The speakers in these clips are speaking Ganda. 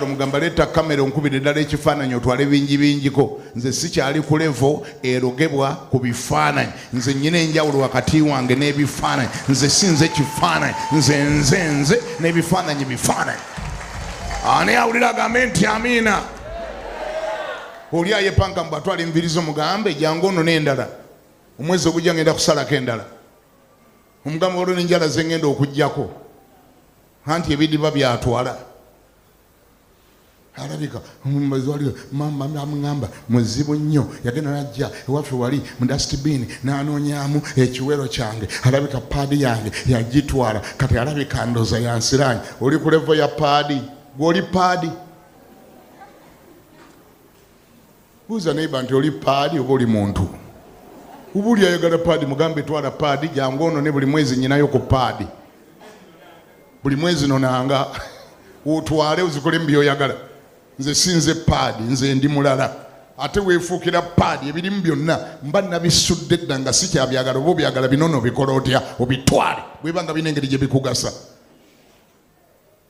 Mugamba leta kamera onkubire ddala ekifaananyi otwale bingi nze sikyali ku level erogebwa ku bifaananyi nze nnyina enjawulo wakati wange n'ebifaananyi nze sinze kifaananyi nze n'ebifaananyi bifaananyi. Ani awulira agambe nti amiina. Oli ayepanka mbu atwala envirizo mugambe jangu ono n'endala omwezi ogujja ngenda kusalako endala omugamba olwo n'enjala ze ngenda okuggyako anti ebidiba byatwala alabika mama amugamba muzibu nnyo yagenda najja ewaffe wali mu dustbin n'anoonyaamu ekiwero kyange alabika paadi yange yagitwala kati alabika ndoza yansiranye. Oli ku levo ya paadi gw'oli paadi buuza neiba nti oli paadi oba oli muntu ubuli ayagala paadi mugambe twala paadi jangu ono ne buli mwezi nyinayo ku paadi buli mwezi nonanga utwale uzikole mbyoyagala nze sinze paadi nze ndi mulala ate weefuukira paadi ebirimu byonna mba nabisudde dda nga sikyabyagala oba obyagala binono bikola otya obitwale bwebanga binengeri gye bikugasa.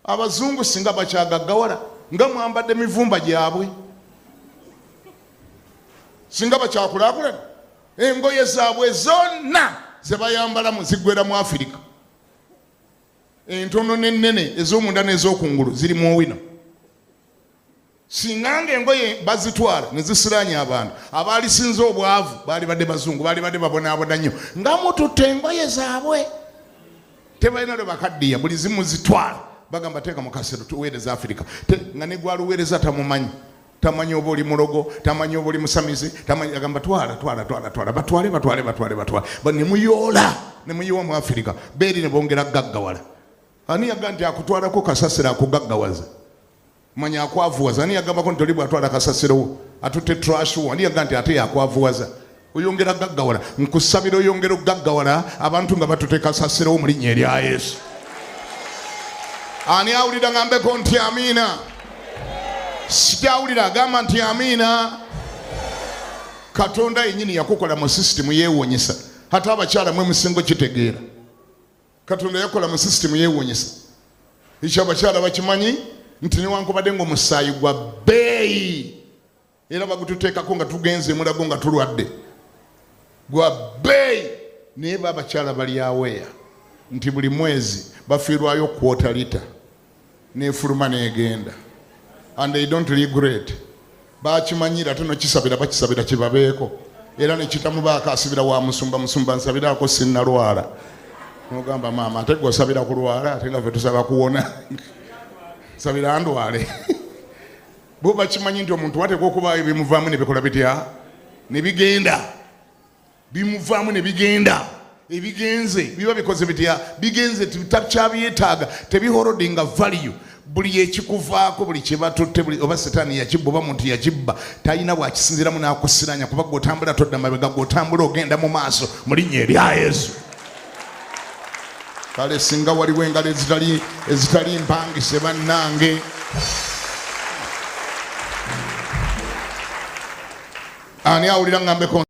Abazungu singa bakyagaggawala nga mwambadde mivumba gyabwe singa bakyakulaakulana engoye zaabwe zonna ze bayambalamu ziggwera mu Afirika entono n'ennene ez'omunda n'ez'okungulu ziri mu owino. Singanga engoye bazitwala ne zisiranya abantu abaali sinze obwavu baali badde bazungu baali badde babonaabona nnyo nga mututte engoye zaabwe tebalina lwe bakaddiya buli zimu zitwala bagamba teeka mu kasero tuweereza Afirika nga ne gwaluweereza tamumanyi tamanyi oba oli mulogo tamanyi oba oli musamizi tamanyi agamba twala batwale ne muyoola ne muyiwa mu Afirika beeri ne bongera gaggawala. Ani yaga nti akutwalako kasasiro akugaggawaza manya akwavuwaza ani yagambako nti oli bwatwala kasasiro atutte trash ani yaga nti ate yakwavuwaza oyongera gaggawala nkusabira oyongera gaggawala abantu nga batutte kasasiro mu linnya erya Yesu. Ani awulira ngambeko nti amiina. Sikyawulira agamba nti amiina. Katonda yennyini yakukola mu sisitimu yeewonyesa ate abakyala mwe musingo kitegeera Katonda yakola mu sisitimu yeewonyesa ekyo abakyala bakimanyi nti newankubadde ng'omusaayi gwa bbeeyi era bagututeekako nga tugenze mulago nga tulwadde gwa bbeeyi naye abakyala bali aweya nti buli mwezi bafiirwayo kwota lita n'efuluma n'egenda and they don't regret. Bakimanyira ate nokisabira bakisabira kibabeeko era nekitamubaako asibira wa musumba nsabiraako sinnalwala nogamba maama ate gwe osabira kulwala ate nga ffe tusaba kuwona sabira ndwale bo bakimanyi nti omuntu wateeka okubaayo bimuvaamu ne bikola bitya ne bigenda bimuvaamu ne bigenda ebigenze biba bikoze bitya bigenze takyabyetaaga tebihorodinga value buli ekikuvaako buli kyebatutte buli oba setaani yakibba oba muntu yakibba talina bwakisinziramu n'akusiranya kuba gw'otambula todda mabega gw'otambula ogenda mu maaso mu linnya erya Yesu. Kale singa waliwo engalo ezitali mpangise bannange ani awulira ngambeko